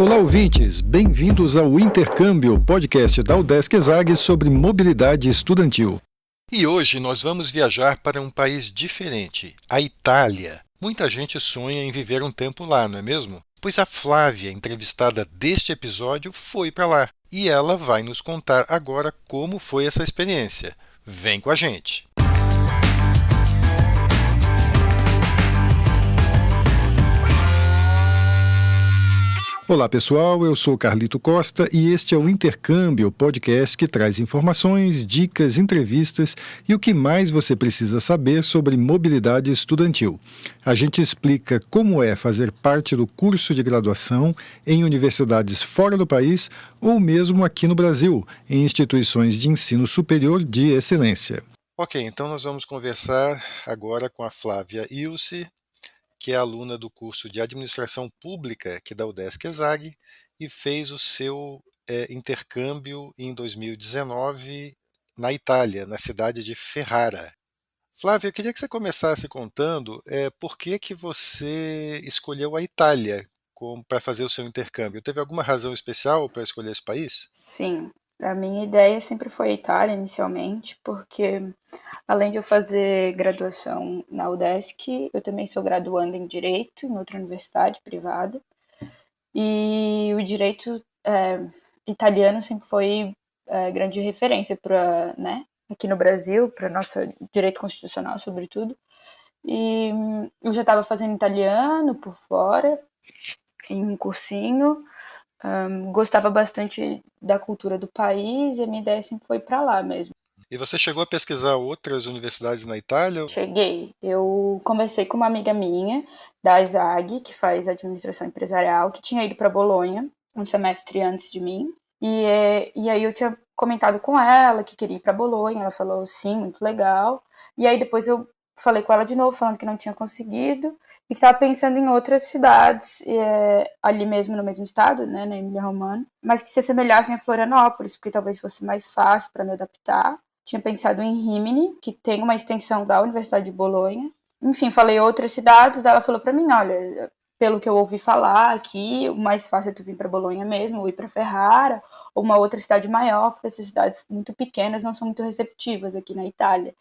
Olá, ouvintes! Bem-vindos ao Intercâmbio, podcast da UDESC ESAG sobre mobilidade estudantil. E hoje nós vamos viajar para um país diferente, a Itália. Muita gente sonha em viver um tempo lá, não é mesmo? Pois a Flávia, entrevistada deste episódio, foi para lá. E ela vai nos contar agora como foi essa experiência. Vem com a gente! Olá pessoal, eu sou Carlito Costa e este é o Intercâmbio, podcast que traz informações, dicas, entrevistas e o que mais você precisa saber sobre mobilidade estudantil. A gente explica como é fazer parte do curso de graduação em universidades fora do país ou mesmo aqui no Brasil, em instituições de ensino superior de excelência. Ok, então nós vamos conversar agora com a Flávia Ilse, que é aluna do curso de Administração Pública aqui da UDESC ESAG e fez o seu intercâmbio em 2019 na Itália, na cidade de Ferrara. Flávia, eu queria que você começasse contando por que você escolheu a Itália para fazer o seu intercâmbio. Teve alguma razão especial para escolher esse país? Sim, a minha ideia sempre foi a Itália inicialmente, porque além de eu fazer graduação na UDESC, eu também sou graduanda em Direito em outra universidade privada. E o direito italiano sempre foi grande referência para, né, aqui no Brasil, para nosso direito constitucional, sobretudo. E eu já estava fazendo italiano por fora, em um cursinho. Gostava bastante da cultura do país e a minha ideia sempre foi para lá mesmo. E você chegou a pesquisar outras universidades na Itália? Cheguei. Eu conversei com uma amiga minha da ESAG, que faz administração empresarial, que tinha ido para Bolonha um semestre antes de mim. E aí eu tinha comentado com ela que queria ir para Bolonha. Ela falou, sim, muito legal. E aí depois eu falei com ela de novo, falando que não tinha conseguido e que estava pensando em outras cidades, ali mesmo no mesmo estado, né, na Emília-Romagna, mas que se assemelhassem a Florianópolis, porque talvez fosse mais fácil para me adaptar. Tinha pensado em Rimini, que tem uma extensão da Universidade de Bolonha. Enfim, falei outras cidades, daí ela falou para mim, olha, pelo que eu ouvi falar aqui, o mais fácil é tu vir para Bolonha mesmo, ou ir para Ferrara, ou uma outra cidade maior, porque essas cidades muito pequenas não são muito receptivas aqui na Itália,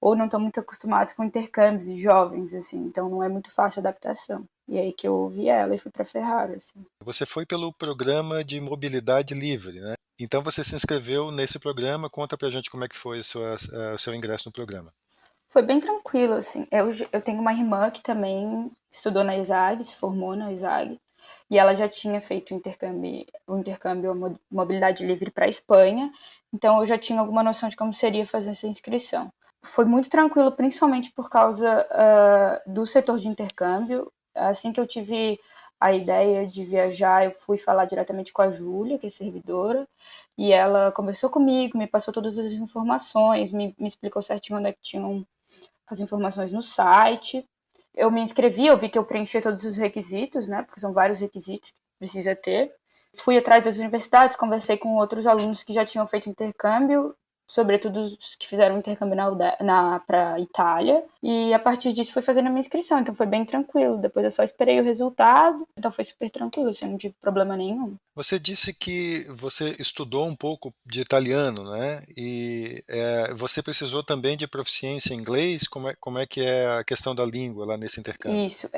ou não estão muito acostumadas com intercâmbios e jovens, assim, então não é muito fácil a adaptação. E aí que eu ouvi ela e fui para Ferrara, assim. Você foi pelo programa de mobilidade livre, né? Então você se inscreveu nesse programa. Conta pra gente como é que foi o seu ingresso no programa. Foi bem tranquilo, assim. Eu tenho uma irmã que também estudou na ESAG, se formou na ESAG, e ela já tinha feito o intercâmbio a mobilidade livre para a Espanha, então eu já tinha alguma noção de como seria fazer essa inscrição. Foi muito tranquilo, principalmente por causa do setor de intercâmbio. Assim que eu tive a ideia de viajar, eu fui falar diretamente com a Júlia, que é servidora, e ela conversou comigo, me passou todas as informações, me explicou certinho onde é que tinham as informações no site. Eu me inscrevi, eu vi que eu preenchi todos os requisitos, né? Porque são vários requisitos que precisa ter. Fui atrás das universidades, conversei com outros alunos que já tinham feito intercâmbio, sobretudo os que fizeram intercâmbio para a Itália, e a partir disso fui fazendo a minha inscrição, então foi bem tranquilo. Depois eu só esperei o resultado, então foi super tranquilo, assim, não tive problema nenhum. Você disse que você estudou um pouco de italiano, né? E você precisou também de proficiência em inglês? Como é que é a questão da língua lá nesse intercâmbio? Isso,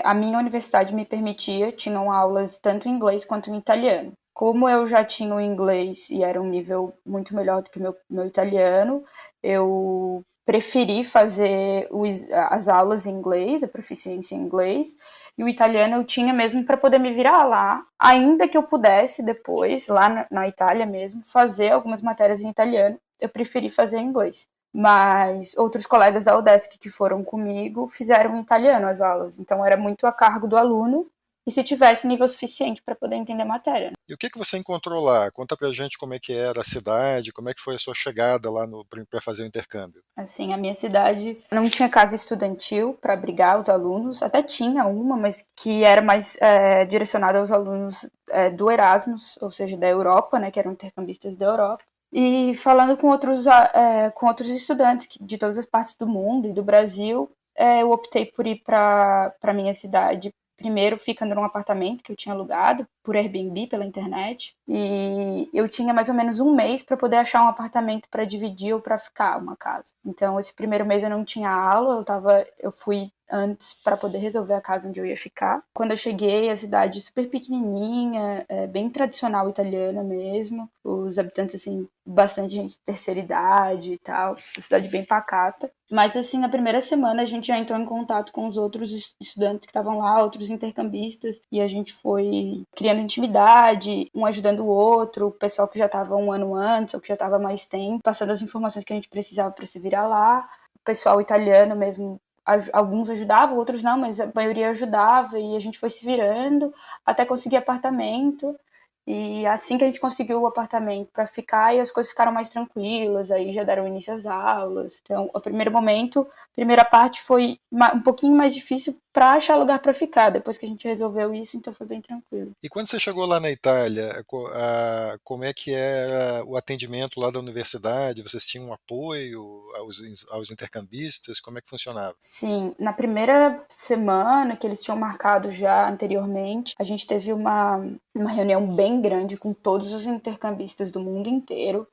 a minha universidade me permitia, tinham aulas tanto em inglês quanto em italiano. Como eu já tinha o inglês e era um nível muito melhor do que o meu italiano, eu preferi fazer as aulas em inglês, a proficiência em inglês, e o italiano eu tinha mesmo para poder me virar lá, ainda que eu pudesse depois, lá na Itália mesmo, fazer algumas matérias em italiano, eu preferi fazer em inglês. Mas outros colegas da UDESC que foram comigo fizeram em italiano as aulas, então era muito a cargo do aluno, e se tivesse nível suficiente para poder entender a matéria. Né? E o que você encontrou lá? Conta pra gente como é que era a cidade, como é que foi a sua chegada lá para fazer o intercâmbio. Assim, a minha cidade não tinha casa estudantil para abrigar os alunos, até tinha uma, mas que era mais direcionada aos alunos do Erasmus, ou seja, da Europa, né, que eram intercambistas da Europa. E falando com outros estudantes de todas as partes do mundo e do Brasil, eu optei por ir para minha cidade primeiro ficando num apartamento que eu tinha alugado por Airbnb pela internet, e eu tinha mais ou menos um mês para poder achar um apartamento para dividir ou para ficar uma casa. Então esse primeiro mês eu não tinha aula, eu fui antes para poder resolver a casa onde eu ia ficar. Quando eu cheguei, a cidade super pequenininha, bem tradicional italiana mesmo, os habitantes assim, bastante gente de terceira idade e tal, uma cidade bem pacata. Mas assim, na primeira semana a gente já entrou em contato com os outros estudantes que estavam lá, outros intercambistas, e a gente foi criando intimidade, um ajudando o outro, o pessoal que já estava um ano antes ou que já estava mais tempo, passando as informações que a gente precisava para se virar lá. O pessoal italiano mesmo, alguns ajudavam, outros não, mas a maioria ajudava, e a gente foi se virando até conseguir apartamento. E assim que a gente conseguiu o apartamento para ficar, e as coisas ficaram mais tranquilas, aí já deram início às aulas. Então, o primeiro momento, a primeira parte foi um pouquinho mais difícil para achar lugar para ficar. Depois que a gente resolveu isso, então foi bem tranquilo. E quando você chegou lá na Itália, como é que era o atendimento lá da universidade? Vocês tinham um apoio aos intercambistas? Como é que funcionava? Sim, na primeira semana que eles tinham marcado já anteriormente, a gente teve uma reunião bem grande com todos os intercambistas do mundo inteiro.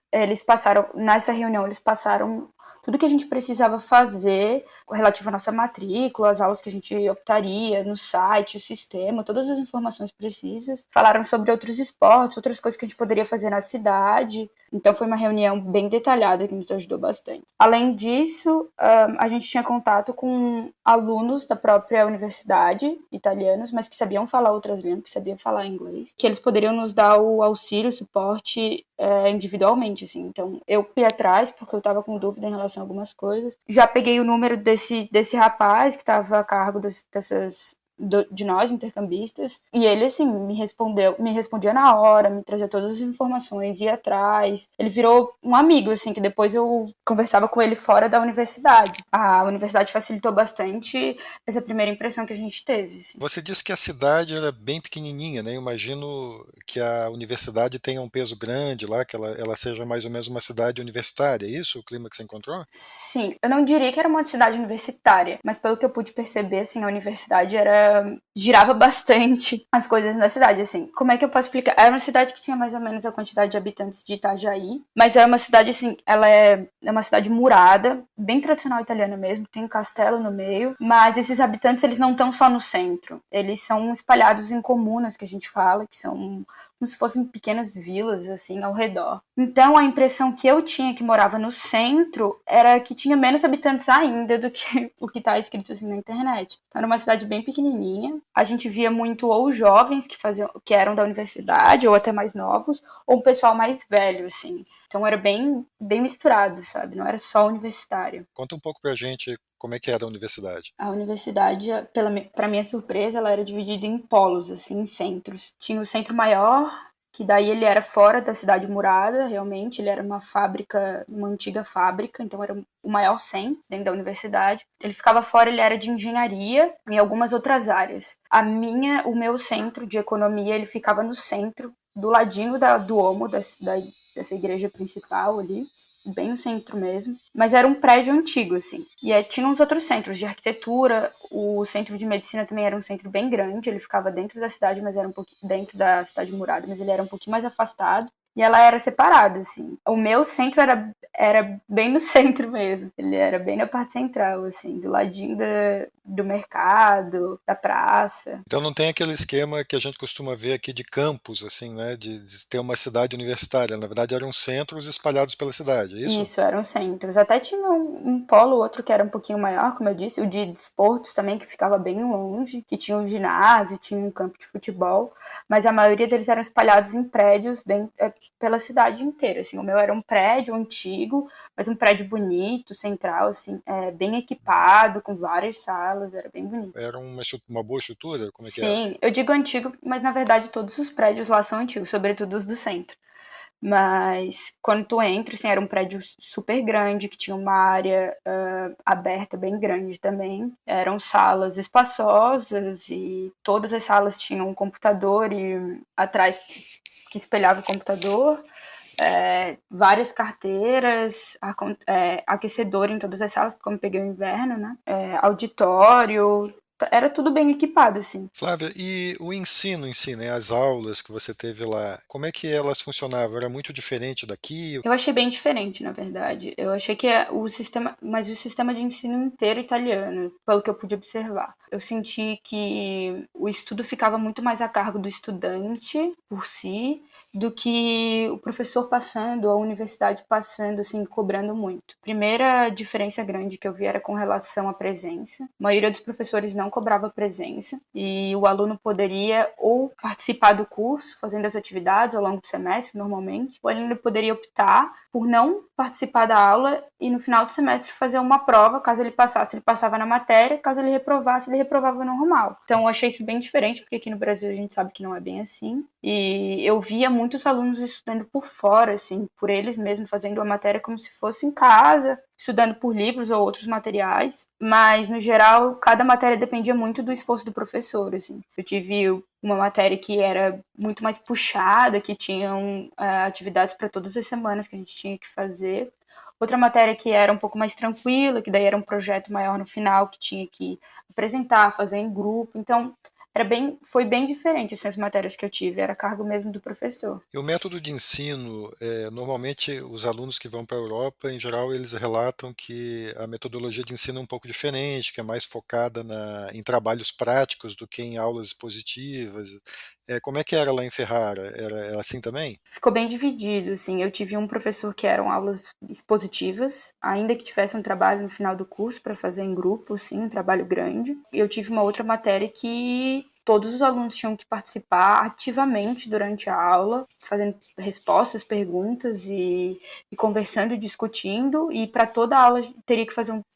Nessa reunião, eles passaram tudo que a gente precisava fazer relativo à nossa matrícula, as aulas que a gente optaria, no site, o sistema, todas as informações precisas. Falaram sobre outros esportes, outras coisas que a gente poderia fazer na cidade. Então foi uma reunião bem detalhada que nos ajudou bastante. Além disso, a gente tinha contato com alunos da própria universidade, italianos, mas que sabiam falar outras línguas, que sabiam falar inglês, que eles poderiam nos dar o auxílio, o suporte individualmente, assim. Então, eu fui atrás, porque eu estava com dúvida em relação a algumas coisas. Já peguei o número desse rapaz que estava a cargo de nós, intercambistas, e ele, assim, me respondia na hora, me trazia todas as informações, ia atrás. Ele virou um amigo, assim, que depois eu conversava com ele fora da universidade. A universidade facilitou bastante essa primeira impressão que a gente teve, assim. Você disse que a cidade era bem pequenininha, né? Eu imagino que a universidade tenha um peso grande lá, que ela seja mais ou menos uma cidade universitária. É isso o clima que você encontrou? Sim, eu não diria que era uma cidade universitária, mas pelo que eu pude perceber, assim, a universidade girava bastante as coisas na cidade, assim. Como é que eu posso explicar? Era uma cidade que tinha mais ou menos a quantidade de habitantes de Itajaí, mas é uma cidade, assim, ela é uma cidade murada, bem tradicional italiana mesmo, tem um castelo no meio, mas esses habitantes, eles não estão só no centro, eles são espalhados em comunas, que a gente fala, que são como se fossem pequenas vilas, assim, ao redor. Então, a impressão que eu tinha que morava no centro era que tinha menos habitantes ainda do que o que está escrito, assim, na internet. Então, era uma cidade bem pequenininha. A gente via muito ou jovens que eram da universidade, ou até mais novos, ou um pessoal mais velho, assim. Então, era bem, bem misturado, sabe? Não era só universitário. Conta um pouco pra gente como é que era a universidade. A universidade, para minha surpresa, ela era dividida em polos, assim, em centros. Tinha o centro maior, que daí ele era fora da cidade murada, realmente, ele era uma fábrica, uma antiga fábrica, então era o maior centro dentro da universidade. Ele ficava fora, ele era de engenharia e algumas outras áreas. O meu centro de economia, ele ficava no centro, do ladinho do Duomo, dessa igreja principal ali, bem no centro mesmo, mas era um prédio antigo, assim. E aí tinha uns outros centros de arquitetura, o centro de medicina também era um centro bem grande, ele ficava dentro da cidade, mas era um pouquinho dentro da cidade murada, mas ele era um pouquinho mais afastado. E ela era separada, assim. O meu centro era bem no centro mesmo. Ele era bem na parte central, assim, do ladinho do mercado, da praça. Então não tem aquele esquema que a gente costuma ver aqui de campus, assim, né? De ter uma cidade universitária. Na verdade, eram centros espalhados pela cidade, é isso? Isso, eram centros. Até tinha um polo, outro que era um pouquinho maior, como eu disse, o de desportos também, que ficava bem longe, que tinha um ginásio, tinha um campo de futebol, mas a maioria deles eram espalhados em prédios pela cidade inteira, assim. O meu era um prédio antigo, mas um prédio bonito, central, assim, bem equipado, com várias salas, era bem bonito. Era uma boa estrutura? Como é que era? Sim, eu digo antigo, mas na verdade todos os prédios lá são antigos, sobretudo os do centro. Mas quando tu entra, assim, era um prédio super grande, que tinha uma área aberta bem grande também. Eram salas espaçosas e todas as salas tinham um computador e atrás que espelhava o computador. Várias carteiras, aquecedor em todas as salas, como eu peguei o inverno, né? Auditório, era tudo bem equipado, assim. Flávia, e o ensino em si, né, as aulas que você teve lá, como é que elas funcionavam? Era muito diferente daqui? Eu achei bem diferente, na verdade. Eu achei que mas o sistema de ensino inteiro italiano, pelo que eu pude observar. Eu senti que o estudo ficava muito mais a cargo do estudante por si, do que o professor passando, a universidade passando, assim, cobrando muito. Primeira diferença grande que eu vi era com relação à presença. A maioria dos professores não cobrava presença e o aluno poderia ou participar do curso, fazendo as atividades ao longo do semestre, normalmente, ou ele poderia optar por não participar da aula e no final do semestre fazer uma prova, caso ele passasse, ele passava na matéria, caso ele reprovasse, ele reprovava normal. Então eu achei isso bem diferente, porque aqui no Brasil a gente sabe que não é bem assim. E eu via muitos alunos estudando por fora, assim, por eles mesmos, fazendo a matéria como se fosse em casa, estudando por livros ou outros materiais, mas no geral cada matéria dependia muito do esforço do professor, assim. Eu tive uma matéria que era muito mais puxada, que tinham atividades para todas as semanas que a gente tinha que fazer. Outra matéria que era um pouco mais tranquila, que daí era um projeto maior no final, que tinha que apresentar, fazer em grupo. Então, foi bem diferente assim, as matérias que eu tive, era cargo mesmo do professor. E o método de ensino, normalmente os alunos que vão para a Europa, em geral, eles relatam que a metodologia de ensino é um pouco diferente, que é mais focada em trabalhos práticos do que em aulas expositivas. Como é que era lá em Ferrara? Era assim também? Ficou bem dividido, assim. Eu tive um professor que eram aulas expositivas, ainda que tivesse um trabalho no final do curso para fazer em grupo, assim, um trabalho grande. E eu tive uma outra matéria que todos os alunos tinham que participar ativamente durante a aula, fazendo respostas, perguntas e conversando e discutindo. E para toda aula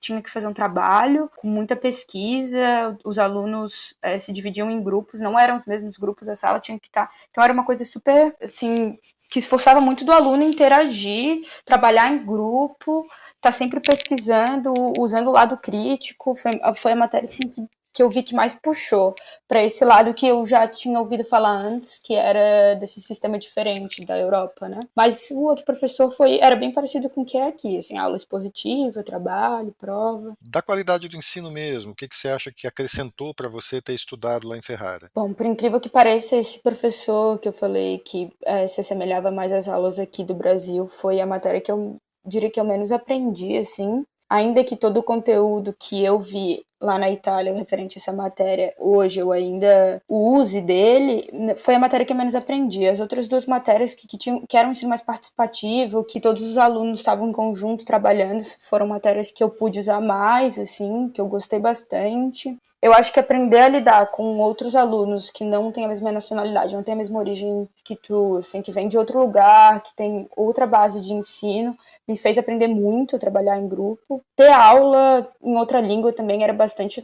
tinha que fazer um trabalho com muita pesquisa. Os alunos se dividiam em grupos, não eram os mesmos grupos, a sala tinha que estar. Então era uma coisa super, assim, que esforçava muito do aluno interagir, trabalhar em grupo, estar sempre pesquisando, usando o lado crítico. Foi a matéria assim, que eu vi que mais puxou para esse lado que eu já tinha ouvido falar antes, que era desse sistema diferente da Europa, né? Mas o outro professor era bem parecido com o que é aqui, assim, aula expositiva, trabalho, prova. Da qualidade do ensino mesmo, o que você acha que acrescentou para você ter estudado lá em Ferrara? Bom, por incrível que pareça, esse professor que eu falei que se assemelhava mais às aulas aqui do Brasil foi a matéria que eu diria que eu menos aprendi, assim. Ainda que todo o conteúdo que eu vi lá na Itália referente a essa matéria, hoje eu ainda use dele, foi a matéria que eu menos aprendi. As outras duas matérias que eram um ensino mais participativo, que todos os alunos estavam em conjunto trabalhando, foram matérias que eu pude usar mais, assim, que eu gostei bastante. Eu acho que aprender a lidar com outros alunos que não têm a mesma nacionalidade, não têm a mesma origem que tu, assim, que vem de outro lugar, que tem outra base de ensino, me fez aprender muito a trabalhar em grupo. Ter aula em outra língua também era bastante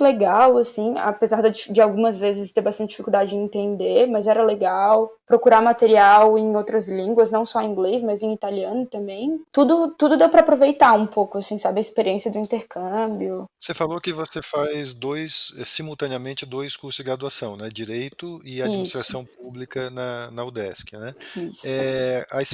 legal, assim, apesar de algumas vezes ter bastante dificuldade em entender, mas era legal. Procurar material em outras línguas, não só em inglês, mas em italiano também. Tudo deu para aproveitar um pouco, assim, sabe, a experiência do intercâmbio. Você falou que você faz simultaneamente dois cursos de graduação, né? Direito e Isso, Administração Pública na UDESC, né? isso.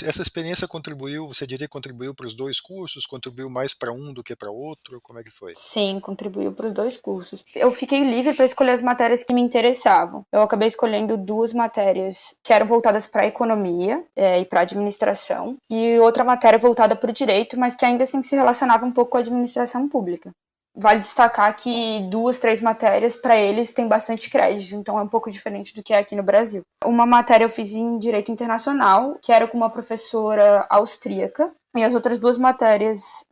Essa experiência contribuiu, você diria que contribuiu para os dois cursos? Contribuiu mais para um do que para outro? Como é que foi? Sim, contribuiu para os dois cursos. Eu fiquei livre para escolher as matérias que me interessavam. Eu acabei escolhendo duas matérias que eram voltadas para a economia e para a administração, e outra matéria voltada para o direito, mas que ainda assim se relacionava um pouco com a administração pública. Vale destacar que 2, 3 matérias para eles têm bastante crédito, então é um pouco diferente do que é aqui no Brasil. Uma matéria eu fiz em Direito Internacional, que era com uma professora austríaca, e as outras duas matérias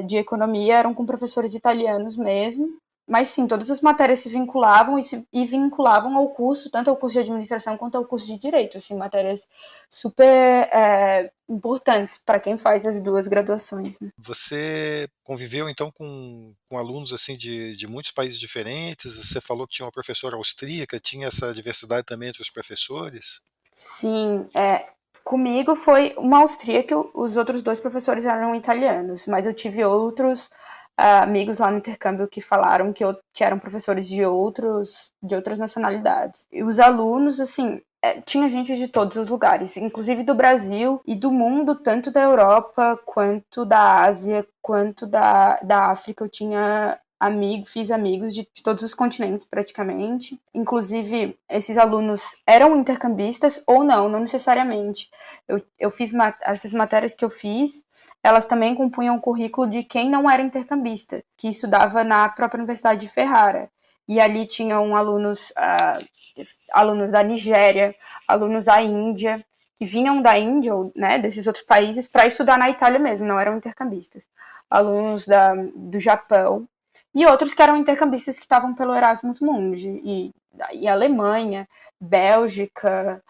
de economia eram com professores italianos mesmo. Mas sim, todas as matérias se vinculavam e vinculavam ao curso, tanto ao curso de administração quanto ao curso de direito, assim, matérias super importantes para quem faz as duas graduações, né? Você conviveu então com alunos assim de muitos países diferentes? Você falou que tinha uma professora austríaca, tinha essa diversidade também entre os professores? Sim, comigo foi uma austríaca, os outros dois professores eram italianos, mas eu tive outros amigos lá no intercâmbio que falaram que eram professores de outras nacionalidades. E os alunos, assim, tinha gente de todos os lugares, inclusive do Brasil e do mundo, tanto da Europa, quanto da Ásia, quanto da África. Eu tinha fiz amigos de todos os continentes praticamente. Inclusive, esses alunos eram intercambistas ou não necessariamente. Eu fiz essas matérias que eu fiz, elas também compunham o currículo de quem não era intercambista, que estudava na própria Universidade de Ferrara. E ali tinham alunos da Nigéria, alunos da Índia, que vinham da Índia, né, desses outros países, para estudar na Itália mesmo, não eram intercambistas. Alunos do Japão, e outros que eram intercambistas que estavam pelo Erasmus Mundi, e Alemanha, Bélgica,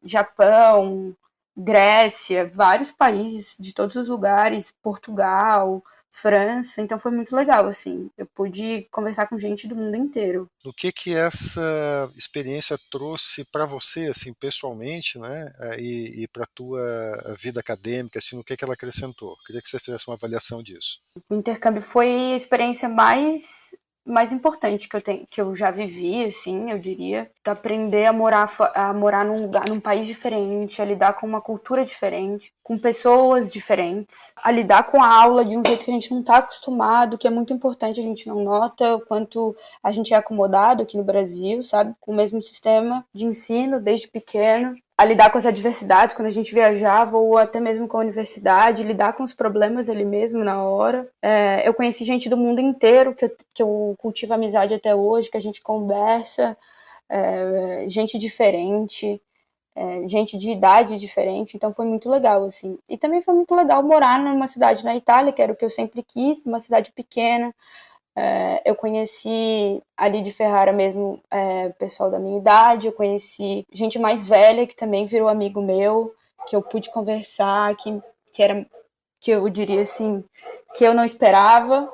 Japão, Grécia, vários países de todos os lugares, Portugal, França, então foi muito legal, assim, eu pude conversar com gente do mundo inteiro. O que essa experiência trouxe para você, assim, pessoalmente, né, e para a tua vida acadêmica, assim, o que ela acrescentou? Queria que você fizesse uma avaliação disso. O intercâmbio foi a experiência mais importante que eu já vivi, assim, eu diria. Aprender a morar num país diferente, a lidar com uma cultura diferente, com pessoas diferentes, a lidar com a aula de um jeito que a gente não está acostumado, que é muito importante, a gente não nota o quanto a gente é acomodado aqui no Brasil, sabe? Com o mesmo sistema de ensino desde pequeno. A lidar com as adversidades quando a gente viajava, ou até mesmo com a universidade, lidar com os problemas ali mesmo na hora. Eu conheci gente do mundo inteiro, que eu cultivo amizade até hoje, que a gente conversa, gente diferente, gente de idade diferente, então foi muito legal, assim. E também foi muito legal morar numa cidade na Itália, que era o que eu sempre quis, numa cidade pequena. Eu conheci ali de Ferrara mesmo pessoal da minha idade, eu conheci gente mais velha que também virou amigo meu, que eu pude conversar, que eu diria assim, que eu não esperava,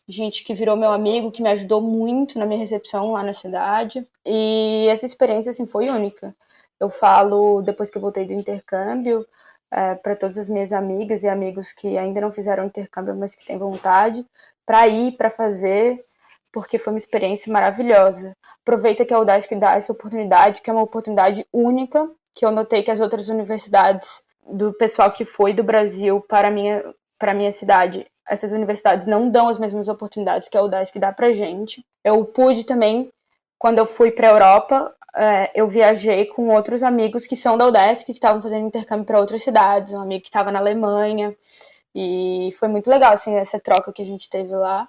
gente que virou meu amigo, que me ajudou muito na minha recepção lá na cidade, e essa experiência assim, foi única. Eu falo, depois que eu voltei do intercâmbio, para todas as minhas amigas e amigos que ainda não fizeram intercâmbio, mas que têm vontade, para fazer, porque foi uma experiência maravilhosa. Aproveita que a Udesc dá essa oportunidade, que é uma oportunidade única, que eu notei que as outras universidades, do pessoal que foi do Brasil para a minha cidade, essas universidades não dão as mesmas oportunidades que a Udesc dá pra gente. Eu pude também, quando eu fui para a Europa, eu viajei com outros amigos que são da Udesc, que estavam fazendo intercâmbio para outras cidades, um amigo que estava na Alemanha, e foi muito legal, assim, essa troca que a gente teve lá.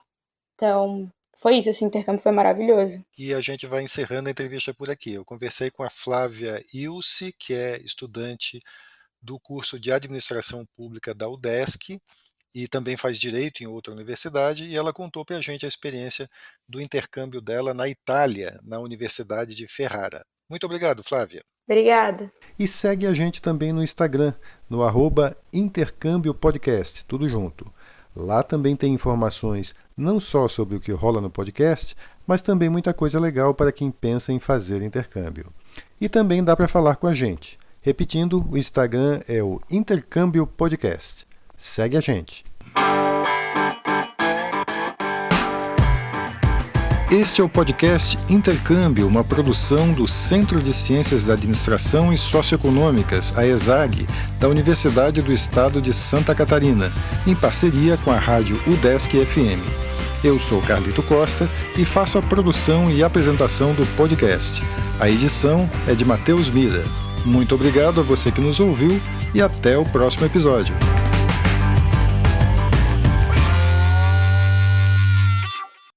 Então, foi isso, assim, o intercâmbio foi maravilhoso. E a gente vai encerrando a entrevista por aqui. Eu conversei com a Flávia Ilse, que é estudante do curso de Administração Pública da Udesc e também faz Direito em outra universidade, e ela contou para a gente a experiência do intercâmbio dela na Itália, na Universidade de Ferrara. Muito obrigado, Flávia. Obrigada. E segue a gente também no Instagram, no @intercâmbiopodcast, tudo junto. Lá também tem informações não só sobre o que rola no podcast, mas também muita coisa legal para quem pensa em fazer intercâmbio. E também dá para falar com a gente. Repetindo, o Instagram é o Intercâmbio Podcast. Segue a gente. Este é o podcast Intercâmbio, uma produção do Centro de Ciências da Administração e Socioeconômicas, a ESAG, da Universidade do Estado de Santa Catarina, em parceria com a rádio Udesc FM. Eu sou Carlito Costa e faço a produção e apresentação do podcast. A edição é de Matheus Mira. Muito obrigado a você que nos ouviu e até o próximo episódio.